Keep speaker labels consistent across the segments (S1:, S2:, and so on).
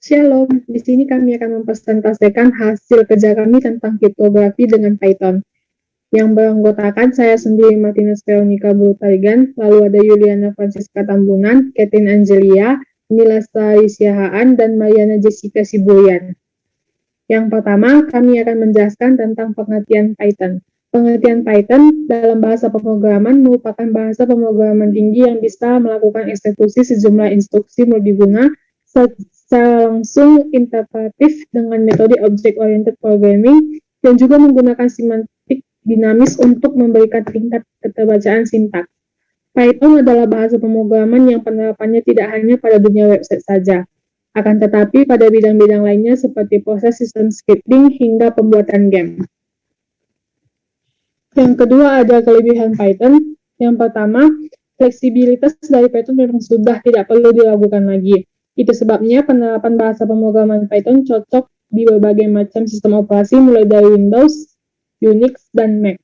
S1: Shalom, di sini kami akan mempresentasikan hasil kerja kami tentang kriptografi dengan Python. Yang beranggotakan saya sendiri Martinez Veronica Brutaligan, lalu ada Yuliana Francisca Tambunan, Catherine Angelia, Nila Siahaan, dan Mariana Jessica Sibuyan. Yang pertama, kami akan menjelaskan tentang pengertian Python. Pengertian Python dalam bahasa pemrograman merupakan bahasa pemrograman tinggi yang bisa melakukan eksekusi sejumlah instruksi multiguna secara langsung interpretif dengan metode object-oriented programming dan juga menggunakan semantik dinamis untuk memberikan tingkat keterbacaan sintaks. Python adalah bahasa pemrograman yang penerapannya tidak hanya pada dunia website saja, akan tetapi pada bidang-bidang lainnya seperti proses sistem scripting hingga pembuatan game. Yang kedua ada kelebihan Python. Yang pertama, fleksibilitas dari Python memang sudah tidak perlu diragukan lagi. Itu sebabnya penerapan bahasa pemrograman Python cocok di berbagai macam sistem operasi mulai dari Windows, Unix, dan Mac.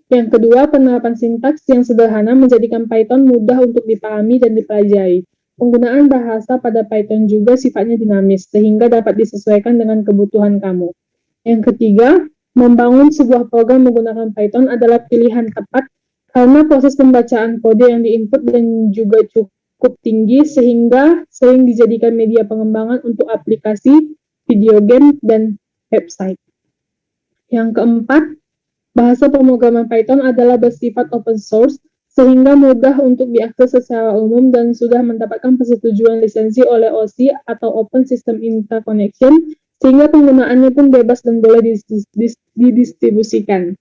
S1: Yang kedua, penerapan sintaks yang sederhana menjadikan Python mudah untuk dipahami dan dipelajari. Penggunaan bahasa pada Python juga sifatnya dinamis, sehingga dapat disesuaikan dengan kebutuhan kamu. Yang ketiga, membangun sebuah program menggunakan Python adalah pilihan tepat karena proses pembacaan kode yang diinput dan juga cukup tinggi sehingga sering dijadikan media pengembangan untuk aplikasi, video game, dan website. Yang keempat, bahasa pemrograman Python adalah bersifat open source sehingga mudah untuk diakses secara umum dan sudah mendapatkan persetujuan lisensi oleh OSI atau Open System Interconnection sehingga penggunaannya pun bebas dan boleh didistribusikan.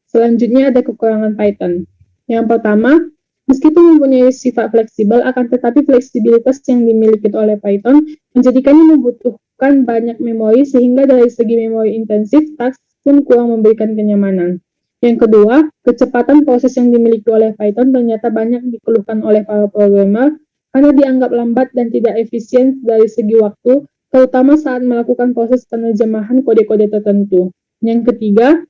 S1: Selanjutnya ada kekurangan Python. Yang pertama, meskipun mempunyai sifat fleksibel, akan tetapi fleksibilitas yang dimiliki oleh Python menjadikannya membutuhkan banyak memori sehingga dari segi memori intensif, task pun kurang memberikan kenyamanan. Yang kedua, kecepatan proses yang dimiliki oleh Python ternyata banyak dikeluhkan oleh para programmer karena dianggap lambat dan tidak efisien dari segi waktu, terutama saat melakukan proses penerjemahan kode-kode tertentu. Yang ketiga,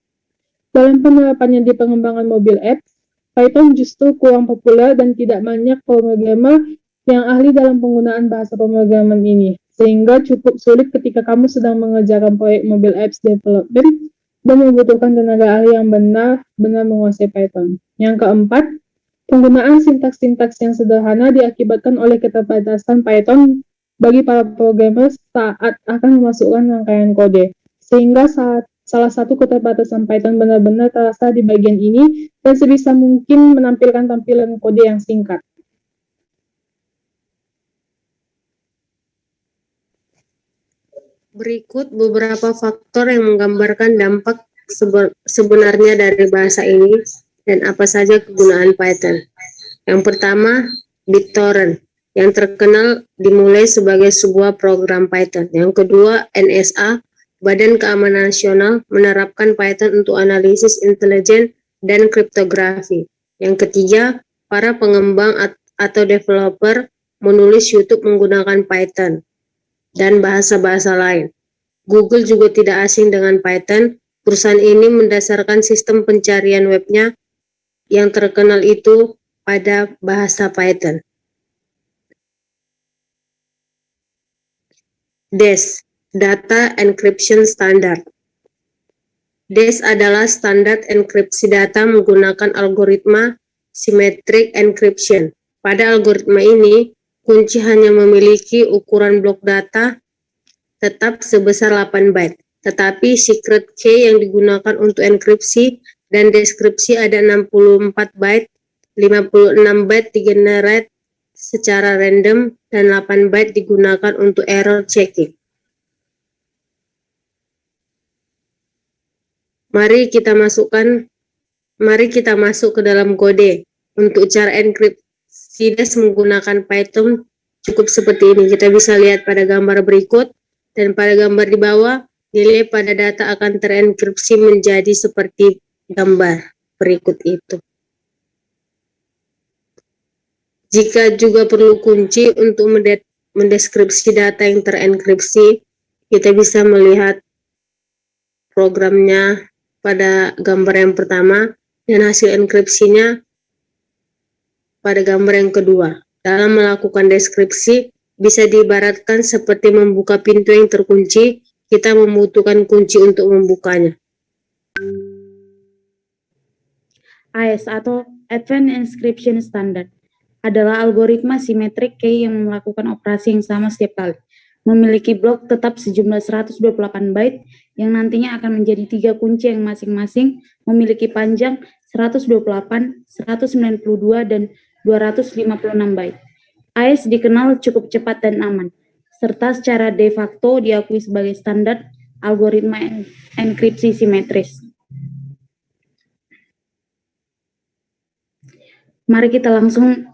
S1: dalam penerapannya di pengembangan mobile apps, Python justru kurang populer dan tidak banyak programmer yang ahli dalam penggunaan bahasa pemrograman ini, sehingga cukup sulit ketika kamu sedang mengerjakan proyek mobile apps development dan membutuhkan tenaga ahli yang benar-benar menguasai Python. Yang keempat, penggunaan sintaks-sintaks yang sederhana diakibatkan oleh keterbatasan Python bagi para programmer saat akan memasukkan rangkaian kode, sehingga salah satu keterbatasan Python benar-benar terasa di bagian ini dan sebisa mungkin menampilkan tampilan kode yang singkat.
S2: Berikut beberapa faktor yang menggambarkan dampak sebenarnya dari bahasa ini dan apa saja kegunaan Python. Yang pertama, BitTorrent, yang terkenal dimulai sebagai sebuah program Python. Yang kedua, NSA, Badan Keamanan Nasional, menerapkan Python untuk analisis intelijen dan kriptografi. Yang ketiga, para pengembang atau developer menulis YouTube menggunakan Python dan bahasa-bahasa lain. Google juga tidak asing dengan Python. Perusahaan ini mendasarkan sistem pencarian webnya yang terkenal itu pada bahasa Python. DES, Data Encryption Standard. DES adalah standar enkripsi data menggunakan algoritma symmetric encryption. Pada algoritma ini, kunci hanya memiliki ukuran blok data tetap sebesar 8 byte, tetapi secret key yang digunakan untuk enkripsi dan deskripsi ada 64 byte, 56 byte digenerate secara random, dan 8 byte digunakan untuk error checking. Mari kita masuk ke dalam kode. Untuk cara enkripsi DES menggunakan Python cukup seperti ini. Kita bisa lihat pada gambar berikut. Dan pada gambar di bawah, nilai pada data akan terenkripsi menjadi seperti gambar berikut itu. Jika juga perlu kunci untuk mendeskripsi data yang terenkripsi, kita bisa melihat programnya pada gambar yang pertama dan hasil enkripsinya pada gambar yang kedua. Dalam melakukan deskripsi, Bisa diibaratkan seperti membuka pintu yang terkunci, kita membutuhkan kunci untuk membukanya.
S3: AES atau Advanced Encryption Standard adalah algoritma simetrik key yang melakukan operasi yang sama setiap kali. Memiliki blok tetap sejumlah 128 byte yang nantinya akan menjadi 3 kunci yang masing-masing memiliki panjang 128, 192, dan 256 byte. AES dikenal cukup cepat dan aman, serta secara de facto diakui sebagai standar algoritma enkripsi simetris. Mari kita langsung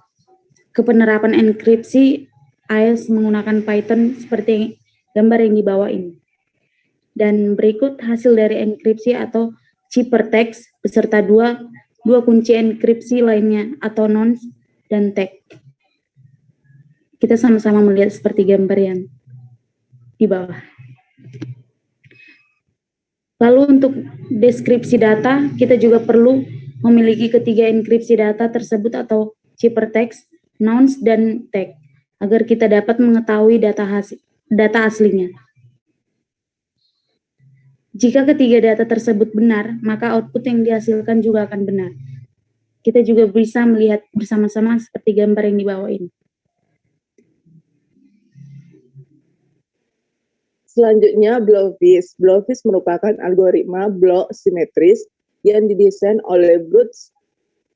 S3: ke penerapan enkripsi AES menggunakan Python seperti gambar yang di bawah ini. Dan berikut hasil dari enkripsi atau ciphertext beserta dua kunci enkripsi lainnya atau nonce dan tag. Kita sama-sama melihat seperti gambar yang di bawah. Lalu untuk deskripsi data, kita juga perlu memiliki ketiga enkripsi data tersebut atau ciphertext, nonce, dan tag, agar kita dapat mengetahui data aslinya. Jika ketiga data tersebut benar, maka output yang dihasilkan juga akan benar. Kita juga bisa melihat bersama-sama seperti gambar yang di bawah ini.
S4: Selanjutnya, Blowfish. Blowfish merupakan algoritma blok simetris yang didesain oleh Bruce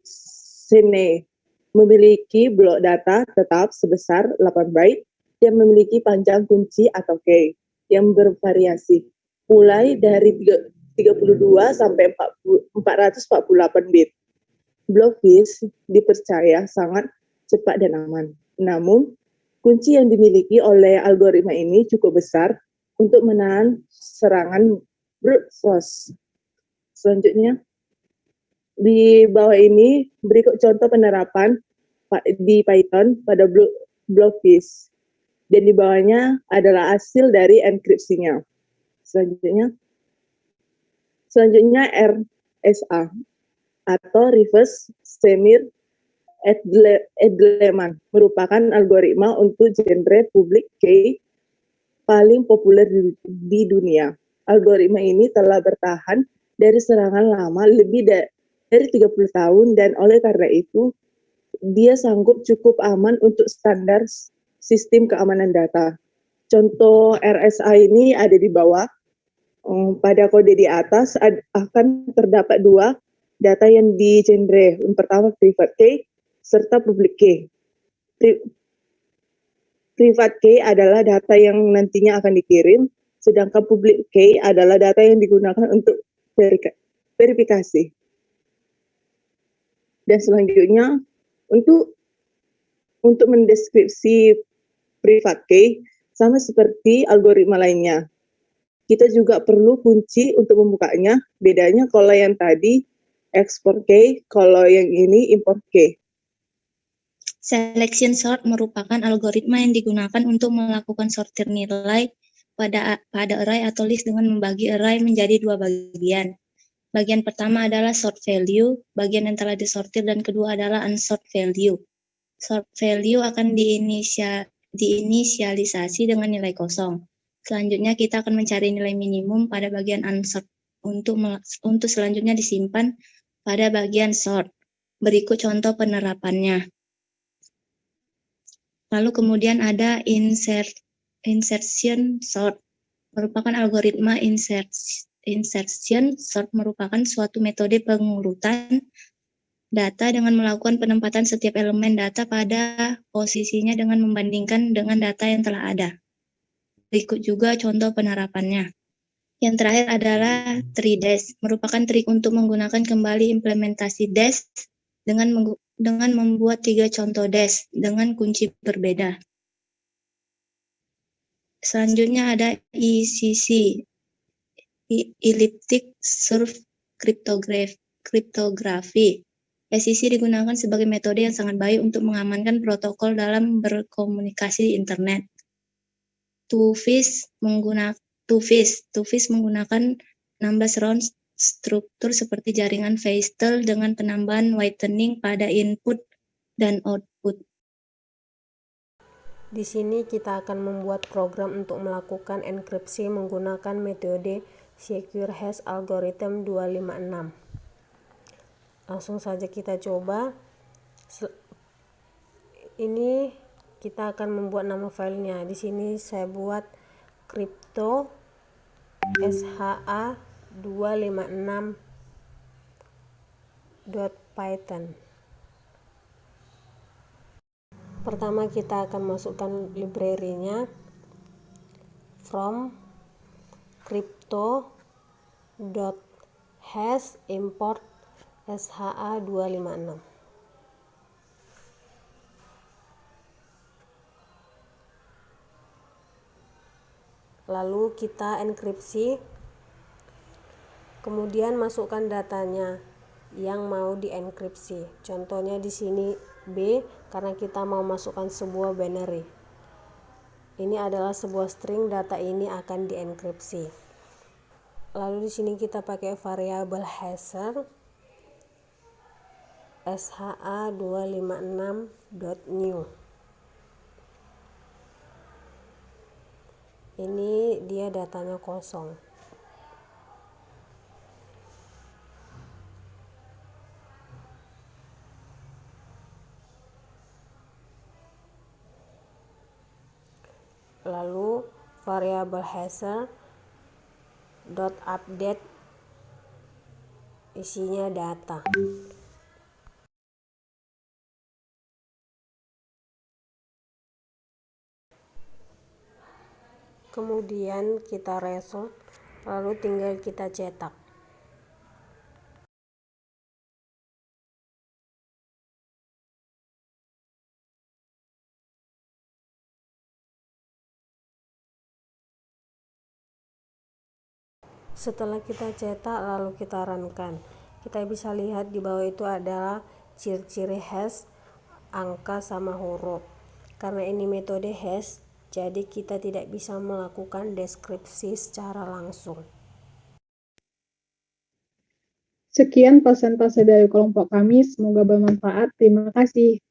S4: Sene. Memiliki blok data tetap sebesar 8 byte yang memiliki panjang kunci atau key yang bervariasi, mulai dari 32 sampai 448 bit. Blowfish dipercaya sangat cepat dan aman. Namun, kunci yang dimiliki oleh algoritma ini cukup besar untuk menahan serangan brute force. Selanjutnya, di bawah ini berikut contoh penerapan di Python pada Blowfish. Dan di bawahnya adalah hasil dari enkripsinya. Selanjutnya RSA atau Reverse Shamir Edelman merupakan algoritma untuk genre public key paling populer di dunia. Algoritma ini telah bertahan dari serangan lama lebih dari 30 tahun dan oleh karena itu dia sanggup cukup aman untuk standar sistem keamanan data. Contoh RSA ini ada di bawah. Pada kode di atas akan terdapat dua data yang di genre. Yang pertama private key serta public key. Private key adalah data yang nantinya akan dikirim, sedangkan public key adalah data yang digunakan untuk verifikasi. Dan selanjutnya, untuk mendeskripsi private key, sama seperti algoritma lainnya. Kita juga perlu kunci untuk membukanya, bedanya kalau yang tadi export key, kalau yang ini import key.
S5: Selection sort merupakan algoritma yang digunakan untuk melakukan sortir nilai pada array atau list dengan membagi array menjadi dua bagian. Bagian pertama adalah sort value, bagian yang telah disortir, dan kedua adalah unsort value. Sort value akan diinisialisasi dengan nilai kosong. Selanjutnya kita akan mencari nilai minimum pada bagian unsort untuk selanjutnya disimpan pada bagian sort. Berikut contoh penerapannya. Lalu kemudian ada insertion sort, merupakan algoritma insertion sort merupakan suatu metode pengurutan data dengan melakukan penempatan setiap elemen data pada posisinya dengan membandingkan dengan data yang telah ada. Berikut juga contoh penerapannya. Yang terakhir adalah tree dash, merupakan trik untuk menggunakan kembali implementasi dash dengan membuat 3 contoh dash dengan kunci berbeda. Selanjutnya ada ECC, Elliptic Curve Cryptography. ECC digunakan sebagai metode yang sangat baik untuk mengamankan protokol dalam berkomunikasi di internet. Two-phase menggunakan 16 round struktur seperti jaringan Feistel dengan penambahan whitening pada input dan output.
S6: Di sini kita akan membuat program untuk melakukan enkripsi menggunakan metode Secure Hash Algorithm 256. Langsung saja kita coba. Ini kita akan membuat nama filenya. Di sini saya buat crypto sha256.python. Pertama kita akan masukkan library-nya from crypto.hash import sha256. Lalu kita enkripsi, kemudian masukkan datanya yang mau dienkripsi. Contohnya di sini B, karena kita mau masukkan sebuah binary. Ini adalah sebuah string, data ini akan dienkripsi. Lalu di sini kita pakai variabel hasher sha256.new. Ini dia datanya kosong. Lalu variabel hasher dot update isinya data. Kemudian kita result, lalu tinggal kita cetak. Setelah kita cetak lalu kita runkan, kita bisa lihat di bawah itu adalah ciri-ciri hash, angka sama huruf. Karena ini metode hash, jadi kita tidak bisa melakukan deskripsi secara langsung.
S1: Sekian presentasi dari kelompok kami, semoga bermanfaat. Terima kasih.